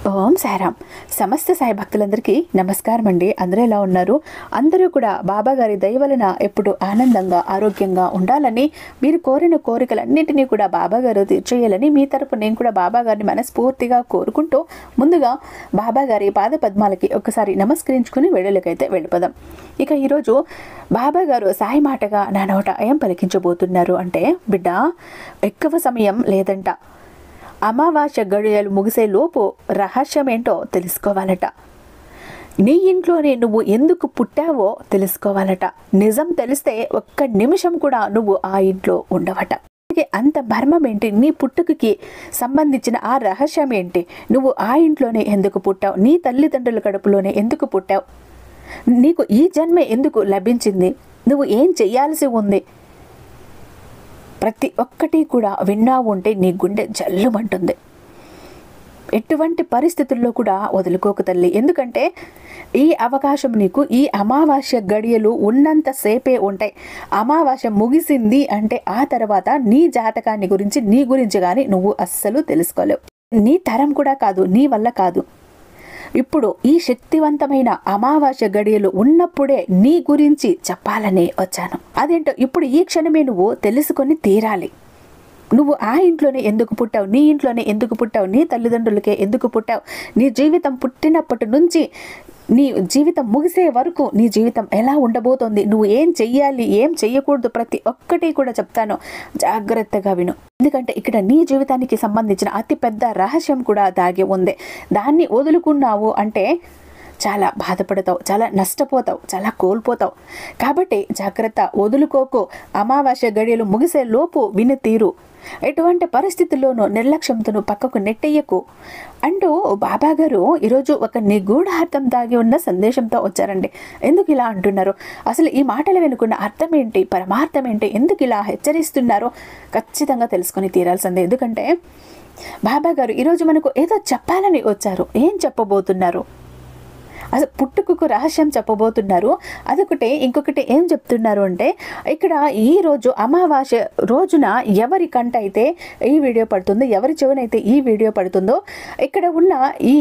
ఓం సాయిరామ్. సమస్త సాయి భక్తులందరికీ నమస్కారం అండి. అందరూ ఎలా ఉన్నారు? అందరూ కూడా బాబా గారి దయ వలన ఎప్పుడు ఆనందంగా ఆరోగ్యంగా ఉండాలని, మీరు కోరిన కోరికలన్నింటినీ కూడా బాబా గారు తీర్చేయాలని మీ తరపు నేను కూడా బాబా గారిని మనస్ఫూర్తిగా కోరుకుంటూ, ముందుగా బాబా గారి పాద పద్మాలకి ఒకసారి నమస్కరించుకుని వేడులకైతే వెళ్ళిపోదాం. ఇక ఈరోజు బాబా గారు సాయి మాటగా నా నోట ఏం పలికించబోతున్నారు అంటే, బిడ్డ ఎక్కువ సమయం లేదంట, అమావాస్య గడియలు ముగిసే లోపు రహస్యమేంటో తెలుసుకోవాలట. నీ ఇంట్లోనే నువ్వు ఎందుకు పుట్టావో తెలుసుకోవాలట. నిజం తెలిస్తే ఒక్క నిమిషం కూడా నువ్వు ఆ ఇంట్లో ఉండవట. అంత మర్మం ఏంటి? నీ పుట్టుకకి సంబంధించిన ఆ రహస్యం ఏంటి? నువ్వు ఆ ఇంట్లోనే ఎందుకు పుట్టావు? నీ తల్లిదండ్రుల కడుపులోనే ఎందుకు పుట్టావు? నీకు ఈ జన్మ ఎందుకు లభించింది? నువ్వు ఏం చెయ్యాల్సి ఉంది? ప్రతి ఒక్కటి కూడా విన్నా ఉంటే నీ గుండె జల్లుమంటుంది. ఎటువంటి పరిస్థితుల్లో కూడా వదులుకోకు తల్లి. ఎందుకంటే ఈ అవకాశం నీకు ఈ అమావాస్య గడియలు ఉన్నంతసేపే ఉంటాయి. అమావాస్య ముగిసింది అంటే ఆ తర్వాత నీ జాతకాన్ని గురించి, నీ గురించి కానీ నువ్వు అస్సలు తెలుసుకోలేవు. నీ తరం కూడా కాదు, నీ వల్ల కాదు. ఇప్పుడు ఈ శక్తివంతమైన అమావాస్య గడియలు ఉన్నప్పుడే నీ గురించి చెప్పాలని వచ్చాను. అదేంటో ఇప్పుడు ఈ క్షణమే నువ్వు తెలుసుకొని తీరాలి. నువ్వు ఆ ఇంట్లోనే ఎందుకు పుట్టావు? నీ ఇంట్లోనే ఎందుకు పుట్టావు? నీ తల్లిదండ్రులకే ఎందుకు పుట్టావు? నీ జీవితం పుట్టినప్పటి నుంచి నీ జీవితం ముగిసే వరకు నీ జీవితం ఎలా ఉండబోతోంది, నువ్వు ఏం చెయ్యాలి, ఏం చెయ్యకూడదు, ప్రతి ఒక్కటి కూడా చెప్తాను. జాగ్రత్తగా విను. ఎందుకంటే ఇక్కడ నీ జీవితానికి సంబంధించిన అతి పెద్ద రహస్యం కూడా దాగి ఉంది. దాన్ని వదులుకున్నావు అంటే చాలా బాధపడతావు, చాలా నష్టపోతావు, చాలా కోల్పోతావు. కాబట్టి జాగ్రత్త, వదులుకోకు. అమావాస్య గడియలు ముగిసే లోపు విని తీరు. ఎటువంటి పరిస్థితుల్లోనూ నిర్లక్ష్యంతో పక్కకు నెట్టేయకు అంటూ బాబా గారు ఈరోజు ఒక నిగూఢార్థం దాగి ఉన్న సందేశంతో వచ్చారండి. ఎందుకు ఇలా అంటున్నారు? అసలు ఈ మాటలు వెనుకున్న అర్థం ఏంటి, పరమార్థం ఏంటి, ఎందుకు ఇలా హెచ్చరిస్తున్నారో ఖచ్చితంగా తెలుసుకొని తీరాల్సిందే. ఎందుకంటే బాబా గారు ఈరోజు మనకు ఏదో చెప్పాలని వచ్చారు. ఏం చెప్పబోతున్నారు? అసలు పుట్టుకకు రహస్యం చెప్పబోతున్నారు. అదొకటి. ఇంకొకటి ఏం చెప్తున్నారు అంటే, ఇక్కడ ఈ రోజు అమావాస్య రోజున ఎవరి కంట అయితే ఈ వీడియో పడుతుందో, ఎవరి చెవునైతే ఈ వీడియో పడుతుందో, ఇక్కడ ఉన్న ఈ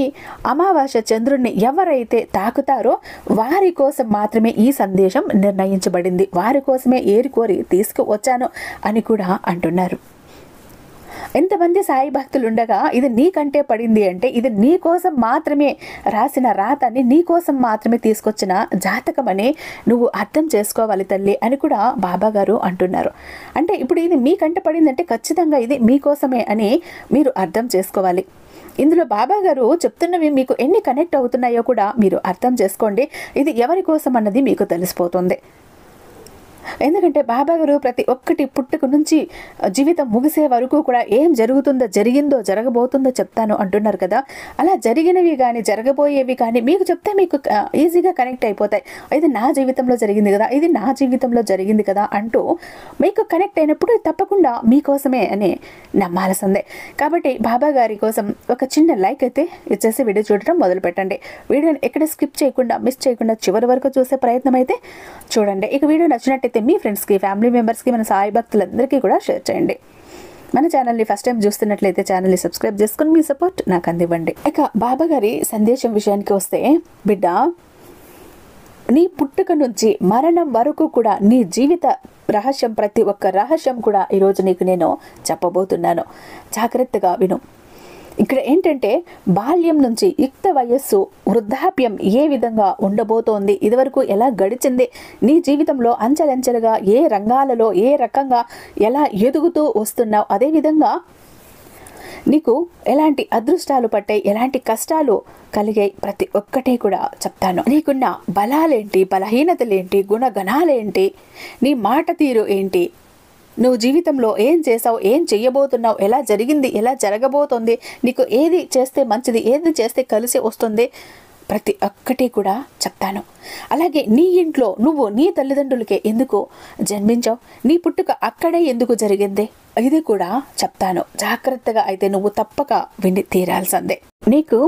అమావాస్య చంద్రుడిని ఎవరైతే తాకుతారో వారి కోసం మాత్రమే ఈ సందేశం నిర్ణయించబడింది. వారి కోసమే ఏరికోరి తీసుకువచ్చాను అని కూడా అంటున్నారు. ఎంతమంది సాయి భక్తులు ఉండగా ఇది నీకంటే పడింది అంటే ఇది నీ కోసం మాత్రమే రాసిన రాతని, నీ కోసం మాత్రమే తీసుకొచ్చిన జాతకం అని నువ్వు అర్థం చేసుకోవాలి తల్లి అని కూడా బాబా గారు అంటున్నారు. అంటే ఇప్పుడు ఇది మీకంట పడిందంటే ఖచ్చితంగా ఇది మీకోసమే అని మీరు అర్థం చేసుకోవాలి. ఇందులో బాబా గారు చెప్తున్నవి మీకు ఎన్ని కనెక్ట్ అవుతున్నాయో కూడా మీరు అర్థం చేసుకోండి. ఇది ఎవరి కోసం అన్నది మీకు తెలిసిపోతుంది. ఎందుకంటే బాబా గారు ప్రతి ఒక్కటి పుట్టుక నుంచి జీవితం ముగిసే వరకు కూడా ఏం జరుగుతుందో, జరిగిందో, జరగబోతుందో చెప్తాను అంటున్నారు కదా. అలా జరిగినవి కానీ జరగబోయేవి కానీ మీకు చెప్తే మీకు ఈజీగా కనెక్ట్ అయిపోతాయి. ఇది నా జీవితంలో జరిగింది కదా, ఇది నా జీవితంలో జరిగింది కదా అంటూ మీకు కనెక్ట్ అయినప్పుడు తప్పకుండా మీకోసమే అని నమ్మాల్సిందే. కాబట్టి బాబా గారి కోసం ఒక చిన్న లైక్ అయితే ఇచ్చేసి వీడియో చూడటం మొదలు పెట్టండి. వీడియోని ఎక్కడ స్కిప్ చేయకుండా, మిస్ చేయకుండా చివరి వరకు చూసే ప్రయత్నం అయితే చూడండి. ఇక వీడియో నచ్చినట్టయితే మీ ఫ్రెండ్స్కి, ఫ్యామిలీ మెంబర్స్కి, మన సాయి భక్తులందరికీ కూడా షేర్ చేయండి. మన ఛానల్ని ఫస్ట్ టైం చూస్తున్నట్లయితే ఛానల్ని సబ్స్క్రైబ్ చేసుకుని మీ సపోర్ట్ నాకు అందివ్వండి. ఇక బాబా గారి సందేశం విషయానికి వస్తే, బిడ్డ నీ పుట్టుక నుంచి మరణం వరకు కూడా నీ జీవిత రహస్యం, ప్రతి ఒక్క రహస్యం కూడా ఈరోజు నీకు నేను చెప్పబోతున్నాను. జాగ్రత్తగా విను. ఇక్కడ ఏంటంటే బాల్యం నుంచి యుక్త వయస్సు, వృద్ధాప్యం ఏ విధంగా ఉండబోతోంది, ఇదివరకు ఎలా గడిచింది, నీ జీవితంలో అంచెలంచెలుగా ఏ రంగాలలో ఏ రకంగా ఎలా ఎదుగుతూ వస్తున్నావు, అదేవిధంగా నీకు ఎలాంటి అదృష్టాలు పట్టాయి, ఎలాంటి కష్టాలు కలిగాయి, ప్రతి ఒక్కటే కూడా చెప్తాను. నీకున్న బలాలేంటి, బలహీనతలేంటి, గుణగణాలేంటి, నీ మాట తీరు ఏంటి, నువ్వు జీవితంలో ఏం చేసావు, ఏం చెయ్యబోతున్నావు, ఎలా జరిగింది, ఎలా జరగబోతోంది, నీకు ఏది చేస్తే మంచిది, ఏది చేస్తే కలిసి వస్తుంది, ప్రతి ఒక్కటి కూడా చెప్తాను. అలాగే నీ ఇంట్లో నువ్వు నీ తల్లిదండ్రులకే ఎందుకు జన్మించావు, నీ పుట్టుక అక్కడే ఎందుకు జరిగింది, ఇది కూడా చెప్తాను. జాగ్రత్తగా అయితే నువ్వు తప్పక విని తీరాల్సిందే. నీకు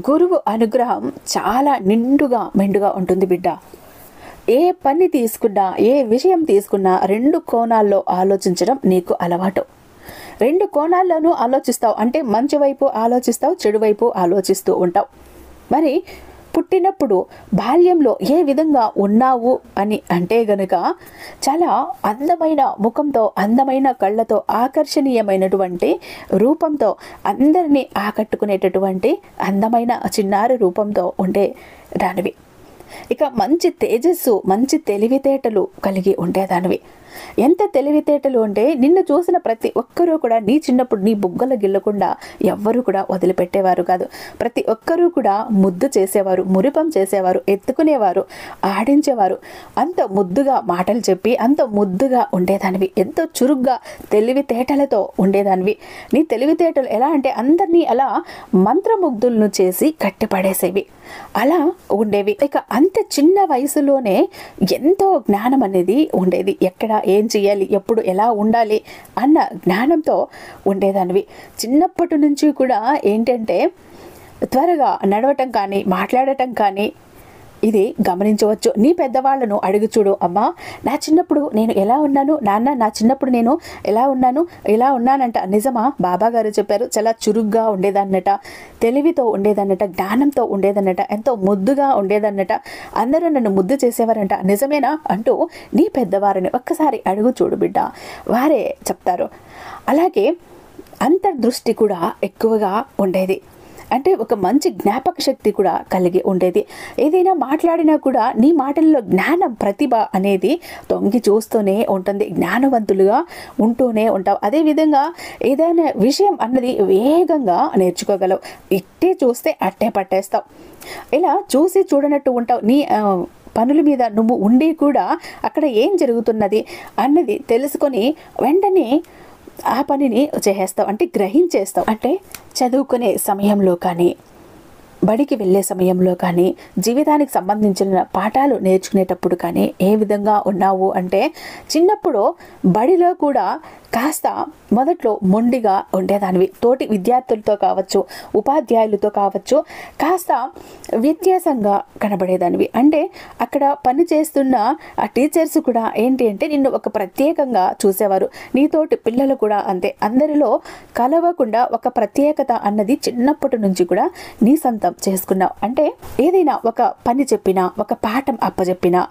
గురువు అనుగ్రహం చాలా నిండుగా మెండుగా ఉంటుంది బిడ్డ. ఏ పని తీసుకున్నా, ఏ విషయం తీసుకున్నా రెండు కోణాల్లో ఆలోచించడం నీకు అలవాటు. రెండు కోణాల్లోనూ ఆలోచిస్తావు. అంటే మంచి వైపు ఆలోచిస్తావు, చెడు వైపు ఆలోచిస్తూ ఉంటావు. మరి పుట్టినప్పుడు బాల్యంలో ఏ విధంగా ఉన్నావు అని అంటే గనుక చాలా అందమైన ముఖంతో, అందమైన కళ్ళతో, ఆకర్షణీయమైనటువంటి రూపంతో, అందరినీ ఆకట్టుకునేటటువంటి అందమైన చిన్నారి రూపంతో ఉండే దానివి. ఇక మంచి తేజస్సు, మంచి తెలివితేటలు కలిగి ఉండేదానివి. ఎంత తెలివితేటలు అంటే నిన్ను చూసిన ప్రతి ఒక్కరూ కూడా నీ చిన్నప్పుడు నీ బుగ్గలు గిల్లకుండా ఎవ్వరూ కూడా వదిలిపెట్టేవారు కాదు. ప్రతి ఒక్కరూ కూడా ముద్దు చేసేవారు, మురిపం చేసేవారు, ఎత్తుకునేవారు, ఆడించేవారు. అంత ముద్దుగా మాటలు చెప్పి అంత ముద్దుగా ఉండేదానివి. ఎంతో చురుగ్గా తెలివితేటలతో ఉండేదానివి. నీ తెలివితేటలు ఎలా అంటే అందరినీ అలా మంత్రముగ్ధులను చేసి కట్టిపడేసేవి. అలా ఉండేవి. ఇక అంత చిన్న వయసులోనే ఎంతో జ్ఞానం అనేది ఉండేది. ఎక్కడ ఏం చేయాలి, ఎప్పుడు ఎలా ఉండాలి అన్న జ్ఞానంతో ఉండేదానివి. చిన్నప్పటి నుంచి కూడా ఏంటంటే త్వరగా నడవటం కానీ, మాట్లాడటం కానీ ఇది గమనించవచ్చు. నీ పెద్దవాళ్ళను అడుగు చూడు. అమ్మా, నా చిన్నప్పుడు నేను ఎలా ఉన్నాను, నాన్న నా చిన్నప్పుడు నేను ఎలా ఉన్నానంట. నిజమా? బాబా గారు చెప్పారు. చాలా చురుగ్గా ఉండేదన్నట, తెలివితో ఉండేదన్నట, జ్ఞానంతో ఉండేదన్నట, ఎంతో ముద్దుగా ఉండేదన్నట, అందరూ నన్ను ముద్దు చేసేవారంట. నిజమేనా అంటూ నీ పెద్దవారిని ఒక్కసారి అడుగు చూడు బిడ్డ, వారే చెప్తారు. అలాగే అంతర్దృష్టి కూడా ఎక్కువగా ఉండేది. అంటే ఒక మంచి జ్ఞాపక శక్తి కూడా కలిగి ఉండేది. ఏదైనా మాట్లాడినా కూడా నీ మాటల్లో జ్ఞానం, ప్రతిభ అనేది తొంగి చూస్తూనే ఉంటుంది. జ్ఞానవంతులుగా ఉంటూనే ఉంటావు. అదేవిధంగా ఏదైనా విషయం అన్నది వేగంగా నేర్చుకోగలవు. ఇట్టే చూస్తే అట్టే పట్టేస్తావు. ఇలా చూసి చూడనట్టు ఉంటావు. నీ పనుల మీద నువ్వు ఉండి కూడా అక్కడ ఏం జరుగుతున్నది అన్నది తెలుసుకొని వెంటనే ఆ పనిని చేసేస్తావు. అంటే గ్రహించేస్తావు. అంటే చదువుకునే సమయంలో కానీ, బడికి వెళ్ళే సమయంలో కానీ, జీవితానికి సంబంధించిన పాఠాలు నేర్చుకునేటప్పుడు కానీ ఏ విధంగా ఉన్నావు అంటే చిన్నప్పుడు బడిలో కూడా కాస్త మొదట్లో మొండిగా ఉండేదానివి. తోటి విద్యార్థులతో కావచ్చు, ఉపాధ్యాయులతో కావచ్చు కాస్త వ్యత్యాసంగా కనబడేదానివి. అంటే అక్కడ పని చేస్తున్న ఆ టీచర్స్ కూడా ఏంటి అంటే నిన్ను ఒక ప్రత్యేకంగా చూసేవారు. నీతోటి పిల్లలు కూడా అంతే. అందరిలో కలవకుండా ఒక ప్రత్యేకత అన్నది చిన్నప్పటి నుంచి కూడా నీ సొంతం చేసుకున్నావు. అంటే ఏదైనా ఒక పని చెప్పినా, ఒక పాఠం అప్పచెప్పినా,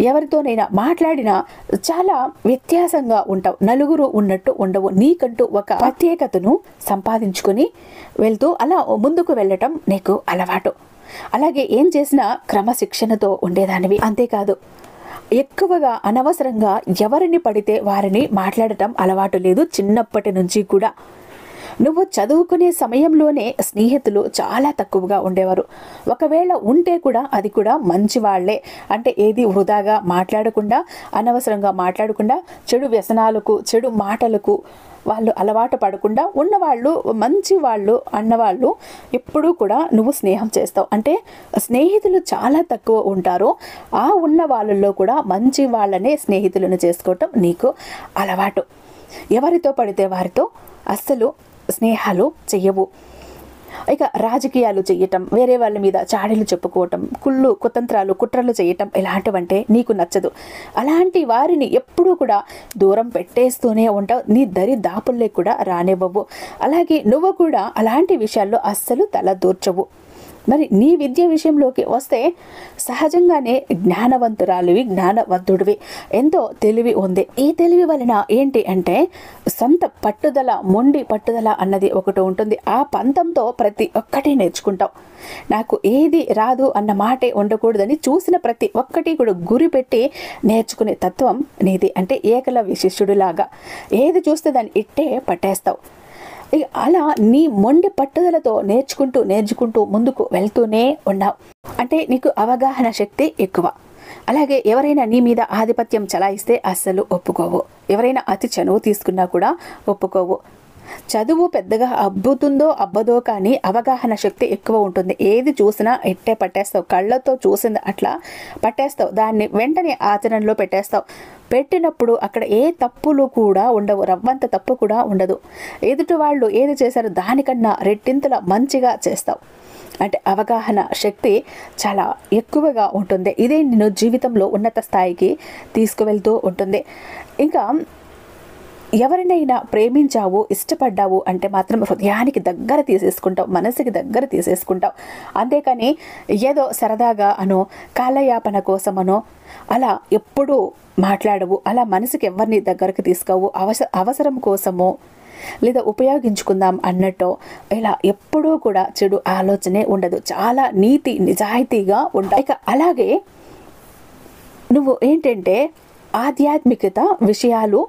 ఎవరితోనైనా మాట్లాడినా చాలా వ్యత్యాసంగా ఉంటావు. నలుగురు ఉన్నట్టు ఉండవు. నీకంటూ ఒక ప్రత్యేకతను సంపాదించుకొని వెళ్తూ అలా ముందుకు వెళ్ళటం నీకు అలవాటు. అలాగే ఏం చేసినా క్రమశిక్షణతో ఉండేదానివి. అంతేకాదు, ఎక్కువగా అనవసరంగా ఎవరిని పడితే వారిని మాట్లాడటం అలవాటు లేదు చిన్నప్పటి నుంచి కూడా. నువ్వు చదువుకునే సమయంలోనే స్నేహితులు చాలా తక్కువగా ఉండేవారు. ఒకవేళ ఉంటే కూడా అది కూడా మంచి వాళ్ళే. అంటే ఏది వృధాగా మాట్లాడకుండా, అనవసరంగా మాట్లాడకుండా, చెడు వ్యసనాలకు, చెడు మాటలకు వాళ్ళు అలవాటు పడకుండా ఉన్నవాళ్ళు, మంచి వాళ్ళు అన్నవాళ్ళు ఎప్పుడూ కూడా నువ్వు స్నేహం చేస్తావు. అంటే స్నేహితులు చాలా తక్కువ ఉంటారు. ఆ ఉన్న వాళ్ళల్లో కూడా మంచి వాళ్ళనే స్నేహితులను చేసుకోవటం నీకు అలవాటు. ఎవరితో పడితే వారితో అస్సలు స్నేహాలు చెయ్యవు. ఇక రాజకీయాలు చేయటం, వేరే వాళ్ళ మీద చాడీలు చెప్పుకోవటం, కుతంత్రాలు, కుట్రలు చేయటం ఇలాంటివంటే నీకు నచ్చదు. అలాంటి వారిని ఎప్పుడూ కూడా దూరం పెట్టేస్తూనే ఉంటావు. నీ దరి దాపుల్లే కూడా రానివ్వవు. అలాగే నువ్వు కూడా అలాంటి విషయాల్లో అస్సలు తల దూర్చవు. మరి నీ విద్య విషయంలోకి వస్తే సహజంగానే జ్ఞానవంతురాలివి, జ్ఞానవంతుడివి, ఎంతో తెలివి ఉంది. ఈ తెలివి వలన ఏంటి అంటే సొంత పట్టుదల, మొండి పట్టుదల అన్నది ఒకటి ఉంటుంది. ఆ పంతంతో ప్రతి ఒక్కటి నేర్చుకుంటావు. నాకు ఏది రాదు అన్న మాటే ఉండకూడదని చూసిన ప్రతి ఒక్కటి కూడా గురి పెట్టి నేర్చుకునే తత్వం నీది. అంటే ఏకలవ్య శిష్యుడిలాగా ఏది చూస్తే దాన్ని ఇట్టే పట్టేస్తావు. అలా నీ మొండి పట్టుదలతో నేర్చుకుంటూ ముందుకు వెళ్తూనే ఉన్నావు. అంటే నీకు అవగాహన శక్తి ఎక్కువ. అలాగే ఎవరైనా నీ మీద ఆధిపత్యం చలాయిస్తే అస్సలు ఒప్పుకోవు. ఎవరైనా అతి చనువు తీసుకున్నా కూడా ఒప్పుకోవు. చదువు పెద్దగా అబ్బుతుందో అబ్బదో కానీ అవగాహన శక్తి ఎక్కువ ఉంటుంది. ఏది చూసినా ఎట్టే పట్టేస్తావు. కళ్ళతో చూసింది అట్లా పట్టేస్తావు. దాన్ని వెంటనే ఆచరణలో పెట్టేస్తావు. పెట్టినప్పుడు అక్కడ ఏ తప్పులు కూడా ఉండవు. రవ్వంత తప్పు కూడా ఉండదు. ఎదుటి వాళ్ళు ఏది చేశారో దానికన్నా రెట్టింతల మంచిగా చేస్తావు. అంటే అవగాహన శక్తి చాలా ఎక్కువగా ఉంటుంది. ఇదే నిన్ను జీవితంలో ఉన్నత స్థాయికి తీసుకువెళ్తూ ఉంటుంది. ఇంకా ఎవరినైనా ప్రేమించావు, ఇష్టపడ్డావు అంటే మాత్రం హృదయానికి దగ్గర తీసేసుకుంటావు, మనసుకి దగ్గర తీసేసుకుంటావు. అంతేకాని ఏదో సరదాగా అనో కాలయాపన కోసమనో అలా ఎప్పుడూ మాట్లాడవు. అలా మనసుకి ఎవరిని దగ్గరకు తీసుకోవు. అవసరం కోసమో లేదా ఉపయోగించుకుందాం అన్నట్టు ఇలా ఎప్పుడూ కూడా చెడు ఆలోచనే ఉండదు. చాలా నీతి నిజాయితీగా ఉంటాయి. ఇక అలాగే నువ్వు ఏంటంటే ఆధ్యాత్మికత విషయాలు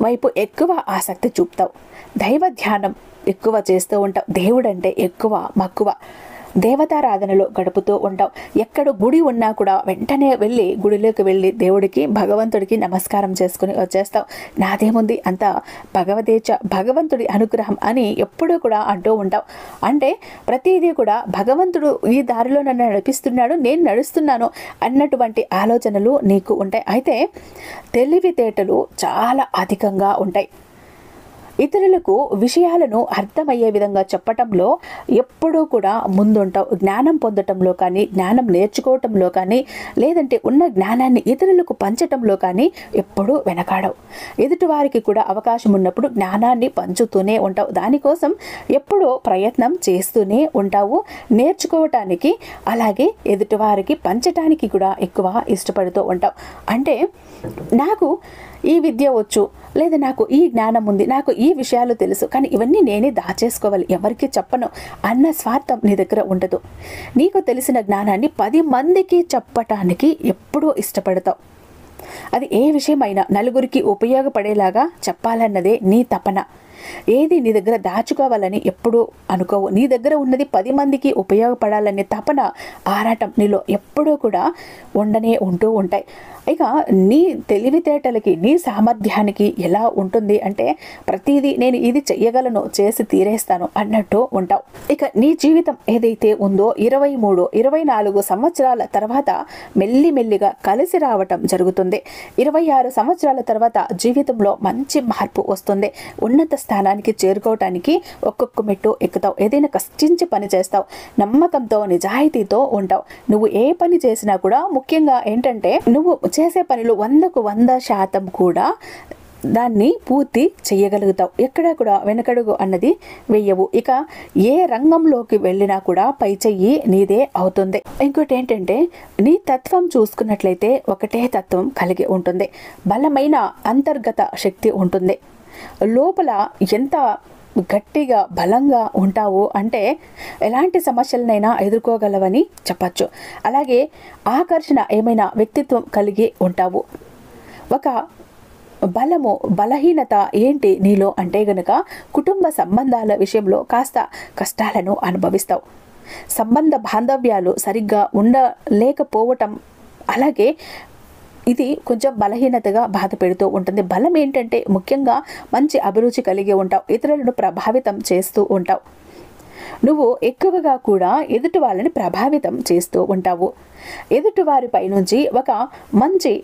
వైపు ఎక్కువ ఆసక్తి చూపుతావు. దైవ ధ్యానం ఎక్కువ చేస్తూ ఉంటావు. దేవుడంటే ఎక్కువ మక్కువ. దేవతారాధనలో గడుపుతూ ఉంటావు. ఎక్కడ గుడి ఉన్నా కూడా వెంటనే వెళ్ళి గుడిలోకి వెళ్ళి దేవుడికి భగవంతుడికి నమస్కారం చేసుకుని వచ్చేస్తావు. నాదేముంది అంత భగవంతుడి అనుగ్రహం అని ఎప్పుడూ కూడా అంటూ ఉంటావు. అంటే ప్రతిదీ కూడా భగవంతుడు ఈ దారిలో నన్ను నడిపిస్తున్నాడు, నేను నడుస్తున్నాను అన్నటువంటి ఆలోచనలు నీకు ఉంటాయి. అయితే తెలివితేటలు చాలా అధికంగా ఉంటాయి. ఇతరులకు విషయాలను అర్థమయ్యే విధంగా చెప్పటంలో ఎప్పుడూ కూడా ముందుంటావు. జ్ఞానం పొందటంలో కానీ, జ్ఞానం నేర్చుకోవటంలో కానీ, లేదంటే ఉన్న జ్ఞానాన్ని ఇతరులకు పంచటంలో కానీ ఎప్పుడూ వెనకాడవు. ఎదుటివారికి కూడా అవకాశం ఉన్నప్పుడు జ్ఞానాన్ని పంచుతూనే ఉంటావు. దానికోసం ఎప్పుడూ ప్రయత్నం చేస్తూనే ఉంటావు. నేర్చుకోవటానికి అలాగే ఎదుటివారికి పంచటానికి కూడా ఎక్కువ ఇష్టపడుతూ ఉంటావు. అంటే నాకు ఈ విద్య వచ్చు, లేదా నాకు ఈ జ్ఞానం ఉంది, నాకు ఈ విషయాలు తెలుసు, కానీ ఇవన్నీ నేనే దాచేసుకోవాలి, ఎవరికి చెప్పను అన్న స్వార్థం నీ దగ్గర ఉండదు. నీకు తెలిసిన జ్ఞానాన్ని 10 మందికి చెప్పటానికి ఎప్పుడూ ఇష్టపడతావు. అది ఏ విషయమైనా నలుగురికి ఉపయోగపడేలాగా చెప్పాలన్నదే నీ తపన. ఏది నీ దగ్గర దాచుకోవాలని ఎప్పుడూ అనుకోవు. నీ దగ్గర ఉన్నది 10 మందికి ఉపయోగపడాలనే తపన, ఆరాటం నీలో ఎప్పుడూ కూడా ఉంటూ ఉంటాయి. ఇక నీ తెలివితేటలకి, నీ సామర్థ్యానికి ఎలా ఉంటుంది అంటే ప్రతిదీ నేను ఇది చెయ్యగలను, చేసి తీరేస్తాను అన్నట్టు ఉంటావు. ఇక నీ జీవితం ఏదైతే ఉందో 23, 24 సంవత్సరాల తర్వాత మెల్లిమెల్లిగా కలిసి రావటం జరుగుతుంది. 26 సంవత్సరాల తర్వాత జీవితంలో మంచి మార్పు వస్తుంది. ఉన్నత స్థానానికి చేరుకోవటానికి ఒక్కొక్క మెట్టు ఎక్కుతావు. ఏదైనా కష్టించి పని చేస్తావు. నమ్మకంతో, నిజాయితీతో ఉంటావు. నువ్వు ఏ పని చేసినా కూడా ముఖ్యంగా ఏంటంటే నువ్వు చేసే పనిలో 100కు 100% కూడా దాన్ని పూర్తి చేయగలుగుతావు. ఎక్కడ కూడా వెనకడుగు అన్నది వెయ్యవు. ఇక ఏ రంగంలోకి వెళ్ళినా కూడా పై చెయ్యి నీదే అవుతుంది. ఇంకోటి ఏంటంటే నీ తత్వం చూసుకున్నట్లయితే ఒకటే తత్వం కలిగి ఉంటుంది. బలమైన అంతర్గత శక్తి ఉంటుంది. లోపల ఎంత గట్టిగా బలంగా ఉంటావు అంటే ఎలాంటి సమస్యలనైనా ఎదుర్కోగలవని చెప్పచ్చు. అలాగే ఆకర్షణ ఏమైనా వ్యక్తిత్వం కలిగి ఉంటావు. ఒక బలము, బలహీనత ఏంటి నీలో అంటే గనుక కుటుంబ సంబంధాల విషయంలో కాస్త కష్టాలను అనుభవిస్తావు. సంబంధ బాంధవ్యాలు సరిగ్గా ఉండలేకపోవటం, అలాగే ఇది కొంచెం బలహీనతగా బాధ పెడుతూ ఉంటుంది. బలం ఏంటంటే ముఖ్యంగా మంచి అభిరుచి కలిగి ఉంటావు. ఇతరులను ప్రభావితం చేస్తూ ఉంటావు. నువ్వు ఎక్కువగా కూడా ఎదుటి వాళ్ళని ప్రభావితం చేస్తూ ఉంటావు. ఎదుటి వారిపై నుంచి ఒక మంచి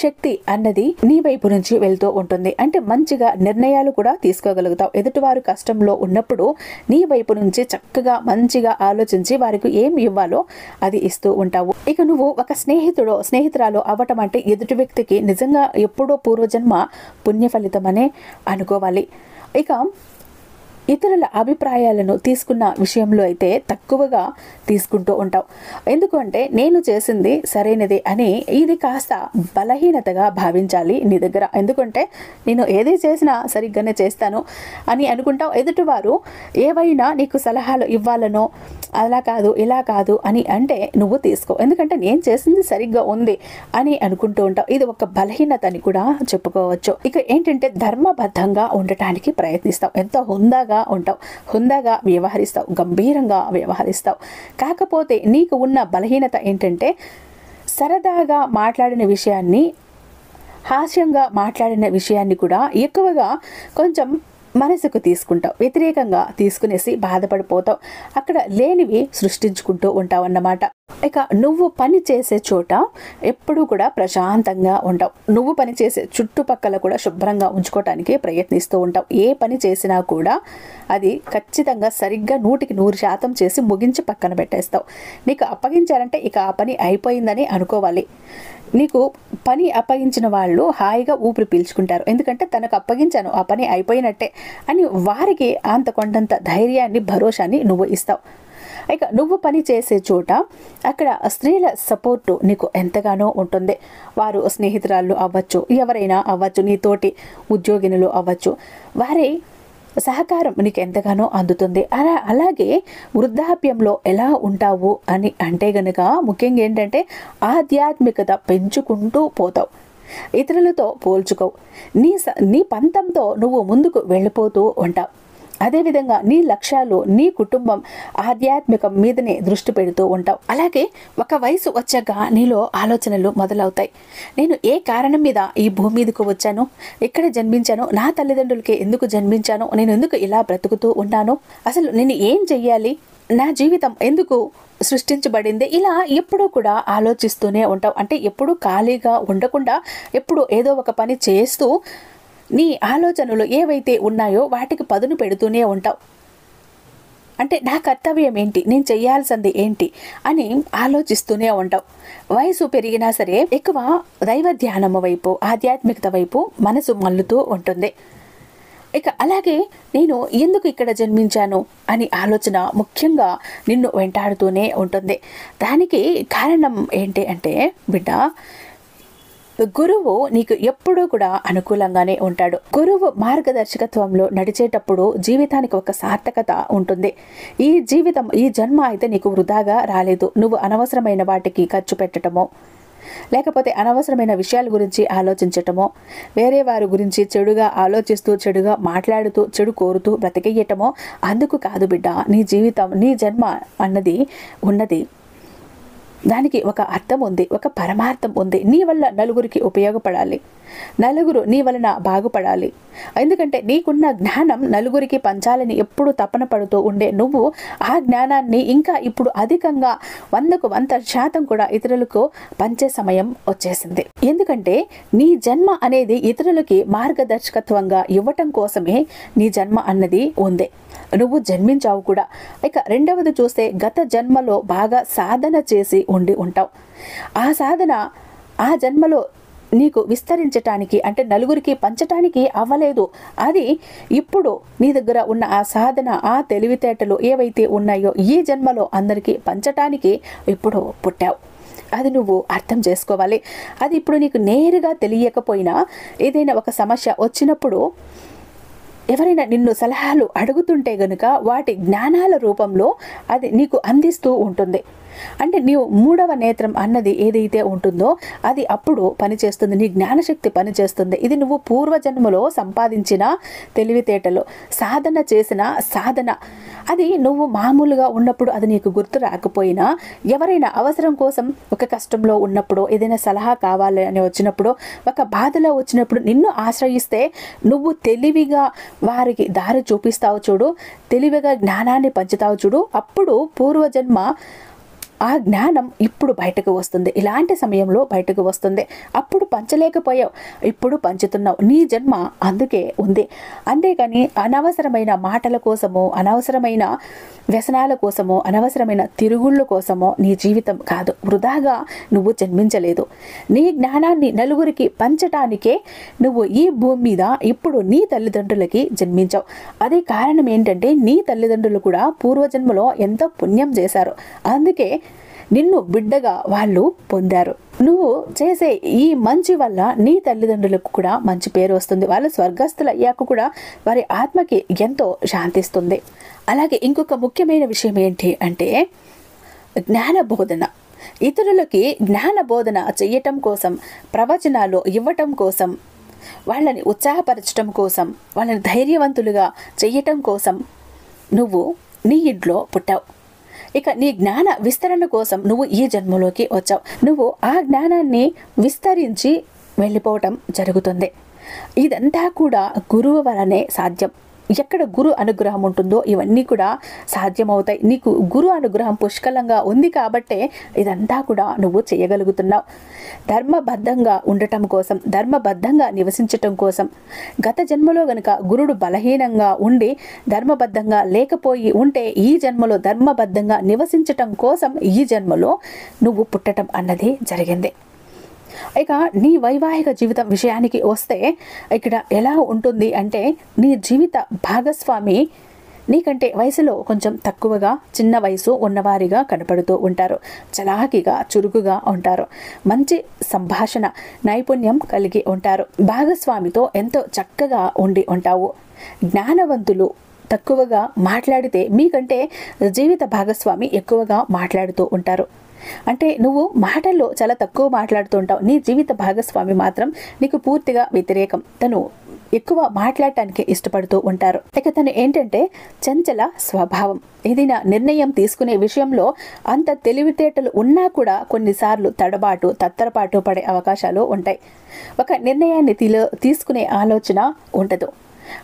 శక్తి అన్నది నీ వైపు నుంచి వెళ్తూ ఉంటుంది. అంటే మంచిగా నిర్ణయాలు కూడా తీసుకోగలుగుతావు. ఎదుటివారు కష్టంలో ఉన్నప్పుడు నీ వైపు నుంచి చక్కగా మంచిగా ఆలోచించి వారికి ఏం ఇవ్వాలో అది ఇస్తూ ఉంటావు. ఇక నువ్వు ఒక స్నేహితురాలో అవ్వటం అంటే ఎదుటి వ్యక్తికి నిజంగా ఎప్పుడో పూర్వజన్మ పుణ్య ఫలితమనే అనుకోవాలి. ఇక ఇతరుల అభిప్రాయాలను తీసుకున్న విషయంలో అయితే తక్కువగా తీసుకుంటూ ఉంటావు. ఎందుకంటే నేను చేసింది సరైనదే అని ఇది కాస్త బలహీనతగా భావించాలి నీ దగ్గర. ఎందుకంటే నేను ఏది చేసినా సరిగ్గానే చేస్తాను అని అనుకుంటావు. ఎదుటివారు ఏవైనా నీకు సలహాలు ఇవ్వాలనో అలా కాదు ఇలా కాదు అని అంటే నువ్వు తీసుకో. ఎందుకంటే నేను చేసింది సరిగ్గా ఉంది అని అనుకుంటూ ఉంటావు. ఇది ఒక బలహీనత అని కూడా చెప్పుకోవచ్చు. ఇక ఏంటంటే ధర్మబద్ధంగా ఉండటానికి ప్రయత్నిస్తావు. ఎంతో హుందాగా ఉంటావు, హుందాగా వ్యవహరిస్తావు, గంభీరంగా వ్యవహరిస్తావు. కాకపోతే నీకు ఉన్న బలహీనత ఏంటంటే సరదాగా మాట్లాడిన విషయాన్ని, హాస్యంగా మాట్లాడిన విషయాన్ని కూడా ఎక్కువగా కొంచెం మనసుకు తీసుకుంటావు. వ్యతిరేకంగా తీసుకునేసి బాధపడిపోతావు. అక్కడ లేనివి సృష్టించుకుంటూ ఉంటావు అన్నమాట. ఇక నువ్వు పని చేసే చోట ఎప్పుడూ కూడా ప్రశాంతంగా ఉంటావు. నువ్వు పని చేసే చుట్టుపక్కల కూడా శుభ్రంగా ఉంచుకోవటానికి ప్రయత్నిస్తూ ఉంటావు. ఏ పని చేసినా కూడా అది ఖచ్చితంగా సరిగ్గా 100% చేసి ముగించి పక్కన పెట్టేస్తావు. నీకు అప్పగించారంటే ఇక ఆ పని అయిపోయిందని అనుకోవాలి. నీకు పని అప్పగించిన వాళ్ళు హాయిగా ఊపిరి పీల్చుకుంటారు. ఎందుకంటే తనకు అప్పగించాను, ఆ పని అయిపోయినట్టే అని వారికి అంత కొండంత ధైర్యాన్ని, భరోసాని నువ్వు ఇస్తావు. ఇక నువ్వు పని చేసే చోట అక్కడ స్త్రీల సపోర్టు నీకు ఎంతగానో ఉంటుంది. వారు స్నేహితురాళ్ళు అవ్వచ్చు, ఎవరైనా అవ్వచ్చు, నీతోటి ఉద్యోగినులు అవ్వచ్చు, వారి సహకారం నీకు ఎంతగానో అందుతుంది. అలాగే వృద్ధాప్యంలో ఎలా ఉంటావు అని అంటే గనుక ముఖ్యంగా ఏంటంటే ఆధ్యాత్మికత పెంచుకుంటూ పోతావు. ఇతరులతో పోల్చుకోవు. నీ పంతంతో నువ్వు ముందుకు వెళ్ళిపోతూ ఉంటావు. అదేవిధంగా నీ లక్ష్యాలు, నీ కుటుంబం, ఆధ్యాత్మికం మీదనే దృష్టి పెడుతూ ఉంటావు. అలాగే ఒక వయసు వచ్చాక నీలో ఆలోచనలు మొదలవుతాయి. నేను ఏ కారణం మీద ఈ భూమి మీదకు వచ్చాను, ఎక్కడ జన్మించాను, నా తల్లిదండ్రులకి ఎందుకు జన్మించాను, నేను ఎందుకు ఇలా బ్రతుకుతూ ఉన్నాను, అసలు నేను ఏం చెయ్యాలి, నా జీవితం ఎందుకు సృష్టించబడింది, ఇలా ఎప్పుడూ కూడా ఆలోచిస్తూనే ఉంటావు. అంటే ఎప్పుడూ ఖాళీగా ఉండకుండా ఎప్పుడూ ఏదో ఒక పని చేస్తూ నీ ఆలోచనలు ఏవైతే ఉన్నాయో వాటికి పదును పెడుతూనే ఉంటావు. అంటే నా కర్తవ్యం ఏంటి, నేను చేయాల్సింది ఏంటి అని ఆలోచిస్తూనే ఉంటావు. వయసు పెరిగినా సరే ఎక్కువ దైవ ధ్యానము వైపు, ఆధ్యాత్మికత వైపు మనసు మల్లుతూ ఉంటుంది. ఇక అలాగే నేను ఎందుకు ఇక్కడ జన్మించాను అని ఆలోచన ముఖ్యంగా నిన్ను వెంటాడుతూనే ఉంటుంది. దానికి కారణం ఏంటి అంటే బిడ్డ, గురువు నీకు ఎప్పుడూ కూడా అనుకూలంగానే ఉంటాడు. గురువు మార్గదర్శకత్వంలో నడిచేటప్పుడు జీవితానికి ఒక సార్థకత ఉంటుంది. ఈ జీవితం, ఈ జన్మ అయితే నీకు వృధాగా రాలేదు. నువ్వు అనవసరమైన వాటికి ఖర్చు పెట్టడమో, లేకపోతే అనవసరమైన విషయాల గురించి ఆలోచించటమో, వేరే వారి గురించి చెడుగా ఆలోచిస్తూ, చెడుగా మాట్లాడుతూ, చెడు కోరుతూ బ్రతికేయటమో అందుకు కాదు బిడ్డ. నీ జీవితం, నీ జన్మ అన్నది ఉన్నది, దానికి ఒక అర్థం ఉంది, ఒక పరమార్థం ఉంది. నీ వల్ల నలుగురికి ఉపయోగపడాలి, నలుగురు నీ వలన బాగుపడాలి. ఎందుకంటే నీకున్న జ్ఞానం నలుగురికి పంచాలని ఎప్పుడు తపన పడుతూ ఉండే నువ్వు ఆ జ్ఞానాన్ని ఇంకా ఇప్పుడు అధికంగా 100% కూడా ఇతరులకు పంచే సమయం వచ్చేసింది. ఎందుకంటే నీ జన్మ అనేది ఇతరులకి మార్గదర్శకత్వంగా ఇవ్వటం కోసమే నీ జన్మ అన్నది ఉంది. నువ్వు జన్మించావు కూడా. ఇక రెండవది చూస్తే గత జన్మలో బాగా సాధన చేసి ఉండి ఉంటావు. ఆ సాధన ఆ జన్మలో నీకు విస్తరించటానికి, అంటే నలుగురికి పంచటానికి అవ్వలేదు. అది ఇప్పుడు నీ దగ్గర ఉన్న ఆ సాధన, ఆ తెలివితేటలు ఏవైతే ఉన్నాయో ఈ జన్మలో అందరికీ పంచటానికి ఇప్పుడు పుట్టావు. అది నువ్వు అర్థం చేసుకోవాలి. అది ఇప్పుడు నీకు నేరుగా తెలియకపోయినా ఏదైనా ఒక సమస్య వచ్చినప్పుడు ఎవరైనా నిన్ను సలహాలు అడుగుతుంటే గనుక వాటి జ్ఞానాల రూపంలో అది నీకు అందిస్తూ ఉంటుంది. అంటే నీవు 3వ నేత్రం అన్నది ఏదైతే ఉంటుందో అది అప్పుడు పనిచేస్తుంది, నీ జ్ఞానశక్తి పనిచేస్తుంది. ఇది నువ్వు పూర్వజన్మలో సంపాదించిన తెలివితేటలు, సాధన చేసిన సాధన. అది నువ్వు మామూలుగా ఉన్నప్పుడు అది నీకు గుర్తు రాకపోయినా ఎవరైనా అవసరం కోసం, ఒక కష్టంలో ఉన్నప్పుడు, ఏదైనా సలహా కావాలి అని వచ్చినప్పుడు, ఒక బాధలో వచ్చినప్పుడు నిన్ను ఆశ్రయిస్తే నువ్వు తెలివిగా వారికి దారి చూపిస్తావు చూడు, తెలివిగా జ్ఞానాన్ని పంచుతావు చూడు, అప్పుడు పూర్వజన్మ ఆ జ్ఞానం ఇప్పుడు బయటకు వస్తుంది. ఇలాంటి సమయంలో బయటకు వస్తుంది. అప్పుడు పంచలేకపోయావు, ఇప్పుడు పంచుతున్నావు. నీ జన్మ అందుకే ఉంది. అంతేకాని అనవసరమైన మాటల కోసమో, అనవసరమైన వ్యసనాల కోసమో, అనవసరమైన తిరుగుళ్ళ కోసమో నీ జీవితం కాదు. వృధాగా నువ్వు జన్మించలేదు. నీ జ్ఞానాన్ని నలుగురికి పంచటానికే నువ్వు ఈ భూమి మీద ఇప్పుడు నీ తల్లిదండ్రులకి జన్మించావు. అదే కారణం ఏంటంటే నీ తల్లిదండ్రులు కూడా పూర్వజన్మలో ఎంతో పుణ్యం చేశారు. అందుకే నిన్ను బిడ్డగా వాళ్ళు పొందారు. నువ్వు చేసే ఈ మంచి వల్ల నీ తల్లిదండ్రులకు కూడా మంచి పేరు వస్తుంది. వాళ్ళు స్వర్గస్థులు అయ్యాక కూడా వారి ఆత్మకి ఎంతో శాంతిస్తుంది. అలాగే ఇంకొక ముఖ్యమైన విషయం ఏంటి అంటే జ్ఞాన బోధన. ఇతరులకి జ్ఞాన బోధన చెయ్యటం కోసం, ప్రవచనాలు ఇవ్వటం కోసం, వాళ్ళని ఉత్సాహపరచటం కోసం, వాళ్ళని ధైర్యవంతులుగా చెయ్యటం కోసం నువ్వు నీ ఇంట్లో పుట్టావు. ఇక నీ జ్ఞాన విస్తరణ కోసం నువ్వు ఈ జన్మలోకి వచ్చావు. నువ్వు ఆ జ్ఞానాన్ని విస్తరించి వెళ్ళిపోవటం జరుగుతుంది. ఇదంతా కూడా గురువు వలనే సాధ్యం. ఎక్కడ గురు అనుగ్రహం ఉంటుందో ఇవన్నీ కూడా సాధ్యమవుతాయి. నీకు గురు అనుగ్రహం పుష్కలంగా ఉంది కాబట్టే ఇదంతా కూడా నువ్వు చేయగలుగుతున్నావు. ధర్మబద్ధంగా ఉండటం కోసం, ధర్మబద్ధంగా నివసించటం కోసం, గత జన్మలో గనుక గురుడు బలహీనంగా ఉండి ధర్మబద్ధంగా లేకపోయి ఉంటే ఈ జన్మలో ధర్మబద్ధంగా నివసించటం కోసం ఈ జన్మలో నువ్వు పుట్టడం అన్నది జరిగింది. ఇక నీ వైవాహిక జీవితం విషయానికి వస్తే ఇక్కడ ఎలా ఉంటుంది అంటే, నీ జీవిత భాగస్వామి నీకంటే వయసులో కొంచెం తక్కువగా, చిన్న వయసు ఉన్నవారిగా కనపడుతూ ఉంటారు. చలాకీగా, చురుకుగా ఉంటారు. మంచి సంభాషణ నైపుణ్యం కలిగి ఉంటారు. భాగస్వామితో ఎంతో చక్కగా ఉండి ఉంటావు. జ్ఞానవంతులు. తక్కువగా మాట్లాడితే మీకంటే జీవిత భాగస్వామి ఎక్కువగా మాట్లాడుతూ ఉంటారు. అంటే నువ్వు మాటల్లో చాలా తక్కువ మాట్లాడుతూ ఉంటావు. నీ జీవిత భాగస్వామి మాత్రం నీకు పూర్తిగా వ్యతిరేకం. తను ఎక్కువ మాట్లాడటానికి ఇష్టపడుతూ ఉంటారు. ఇక తను ఏంటంటే చంచల స్వభావం. ఏదైనా నిర్ణయం తీసుకునే విషయంలో అంత తెలివితేటలు ఉన్నా కూడా కొన్నిసార్లు తడబాటు, తత్తరపాటు పడే అవకాశాలు ఉంటాయి. ఒక నిర్ణయాన్ని తీసుకునే ఆలోచన ఉండదు.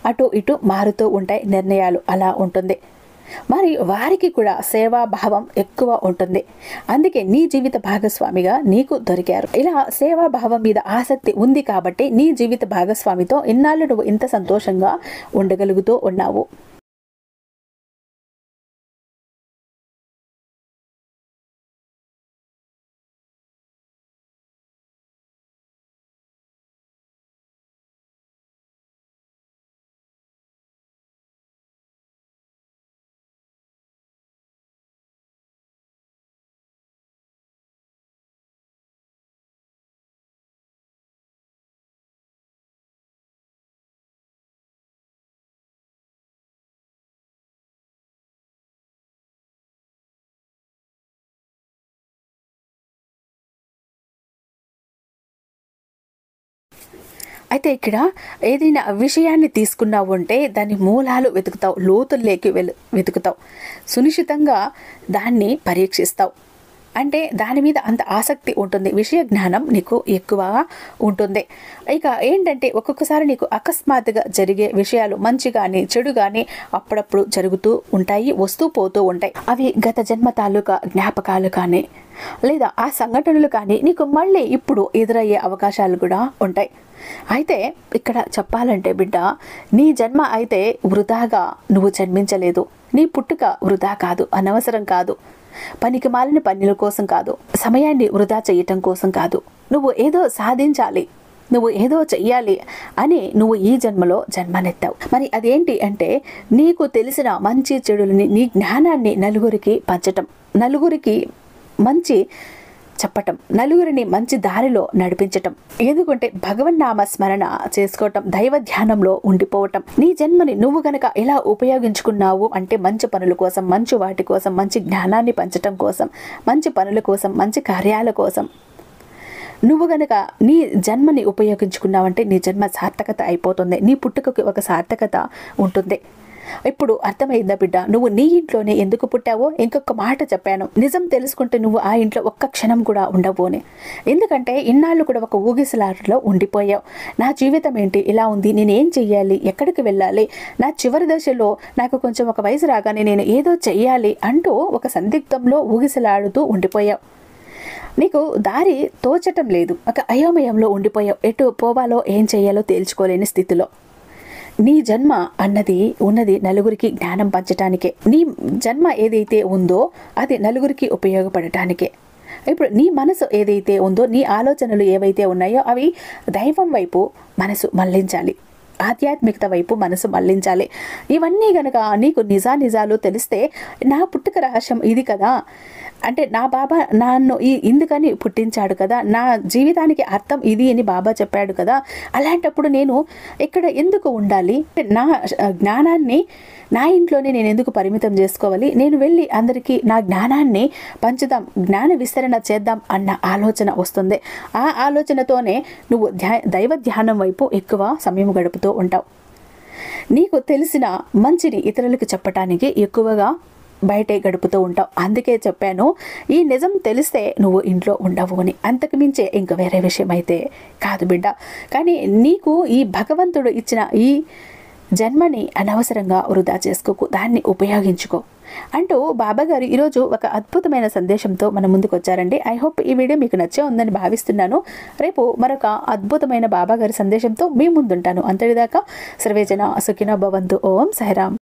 అటు ఇటు మారుతూ ఉంటాయి నిర్ణయాలు. అలా ఉంటుంది. మరి వారికి కూడా సేవాభావం ఎక్కువ ఉంటుంది. అందుకే నీ జీవిత భాగస్వామిగా నీకు దొరికారు. ఇలా సేవాభావం మీద ఆసక్తి ఉంది కాబట్టి నీ జీవిత భాగస్వామితో ఇన్నాళ్ళు నువ్వు ఇంత సంతోషంగా ఉండగలుగుతూ ఉన్నావు. అయితే ఇక్కడ ఏదైనా విషయాన్ని తీసుకున్నావు అంటే దాని మూలాలు వెతుకుతావు, లోతుల్లోకి వెతుకుతావు, సునిశ్చితంగా దాన్ని పరీక్షిస్తావు. అంటే దాని మీద అంత ఆసక్తి ఉంటుంది. విషయ జ్ఞానం నీకు ఎక్కువగా ఉంటుంది. ఇక ఏంటంటే ఒక్కొక్కసారి నీకు అకస్మాత్తుగా జరిగే విషయాలు మంచి కానీ చెడు కానీ అప్పుడప్పుడు జరుగుతూ ఉంటాయి, వస్తూ పోతూ ఉంటాయి. అవి గత జన్మ తాలూకా జ్ఞాపకాలు కానీ లేదా ఆ సంఘటనలు కానీ నీకు మళ్ళీ ఇప్పుడు ఎదురయ్యే అవకాశాలు కూడా ఉంటాయి. అయితే ఇక్కడ చెప్పాలంటే బిడ్డ, నీ జన్మ అయితే వృధాగా నువ్వు జన్మించలేదు. నీ పుట్టుక వృధా కాదు, అనవసరం కాదు, పనికి మాలిన పనుల కోసం కాదు, సమయాన్ని వృధా చేయటం కోసం కాదు. నువ్వు ఏదో సాధించాలి, నువ్వు ఏదో చెయ్యాలి అని నువ్వు ఈ జన్మలో జన్మనెత్తావు. మరి అదేంటి అంటే నీకు తెలిసిన మంచి చెడులని, నీ జ్ఞానాన్ని నలుగురికి పంచటం, నలుగురికి మంచి చెప్పటం, నలుగురిని మంచి దారిలో నడిపించటం. ఎందుకంటే భగవన్నామ స్మరణ చేసుకోవటం, దైవ ధ్యానంలో ఉండిపోవటం. నీ జన్మని నువ్వు గనక ఎలా ఉపయోగించుకున్నావు అంటే మంచి పనుల కోసం, మంచి వాటి కోసం, మంచి జ్ఞానాన్ని పంచటం కోసం, మంచి పనుల కోసం, మంచి కార్యాల కోసం నువ్వు గనక నీ జన్మని ఉపయోగించుకున్నావంటే నీ జన్మ సార్థకత అయిపోతుంది. నీ పుట్టుకకి ఒక సార్థకత ఉంటుంది. ఇప్పుడు అర్థమైందా బిడ్డ, నువ్వు నీ ఇంట్లోనే ఎందుకు పుట్టావో? ఇంకొక మాట చెప్పాను, నిజం తెలుసుకుంటే నువ్వు ఆ ఇంట్లో ఒక్క క్షణం కూడా ఉండవు అని. ఎందుకంటే ఇన్నాళ్ళు కూడా ఒక ఊగిసలాటలో ఉండిపోయావు. నా జీవితం ఏంటి ఇలా ఉంది, నేనేం చెయ్యాలి, ఎక్కడికి వెళ్ళాలి, నా చివరి దశలో నాకు కొంచెం ఒక వయసు రాగానే నేను ఏదో చెయ్యాలి అంటూ ఒక సందిగ్ధంలో ఊగిసలాడుతూ ఉండిపోయావు. నీకు దారి తోచటం లేదు, ఒక అయోమయంలో ఉండిపోయావు. ఎటు పోవాలో ఏం చెయ్యాలో తేల్చుకోలేని స్థితిలో. నీ జన్మ అన్నది ఉన్నది నలుగురికి జ్ఞానం పంచటానికే. నీ జన్మ ఏదైతే ఉందో అది నలుగురికి ఉపయోగపడటానికే. ఇప్పుడు నీ మనసు ఏదైతే ఉందో, నీ ఆలోచనలు ఏవైతే ఉన్నాయో అవి దైవం వైపు మనసు మళ్లించాలి, ఆధ్యాత్మికత వైపు మనసు మళ్లించాలి. ఇవన్నీ గనక నీకు నిజాలు తెలిస్తే, నా పుట్టుక రహస్యం ఇది కదా, అంటే నా బాబా నన్ను ఇందుకని పుట్టించాడు కదా, నా జీవితానికి అర్థం ఇది అని బాబా చెప్పాడు కదా, అలాంటప్పుడు నేను ఇక్కడ ఎందుకు ఉండాలి, నా జ్ఞానాన్ని నా ఇంట్లోనే నేను ఎందుకు పరిమితం చేసుకోవాలి, నేను వెళ్ళి అందరికీ నా జ్ఞానాన్ని పంచుదాం, జ్ఞాన విస్తరణ చేద్దాం అన్న ఆలోచన వస్తుంది. ఆ ఆలోచనతోనే నువ్వు దైవ ధ్యానం వైపు ఎక్కువ సమయం గడుపుతూ ఉంటావు. నీకు తెలిసిన మంచిని ఇతరులకు చెప్పటానికి ఎక్కువగా బయటే గడుపుతూ ఉంటావు. అందుకే చెప్పాను, ఈ నిజం తెలిస్తే నువ్వు ఇంట్లో ఉండవు అని. అంతకు మించే ఇంక వేరే విషయం అయితే కాదు బిడ్డ. కానీ నీకు ఈ భగవంతుడు ఇచ్చిన ఈ జన్మని అనవసరంగా వృధా చేసుకోకు, దాన్ని ఉపయోగించుకో అంటూ బాబాగారు ఈరోజు ఒక అద్భుతమైన సందేశంతో మన ముందుకు వచ్చారండి. ఐ హోప్ ఈ వీడియో మీకు నచ్చే ఉందని భావిస్తున్నాను. రేపు మరొక అద్భుతమైన బాబాగారి సందేశంతో మీ ముందుంటాను. అంతటిదాకా సర్వేజన సుఖినో భవంతు. ఓం సాయిరామ్.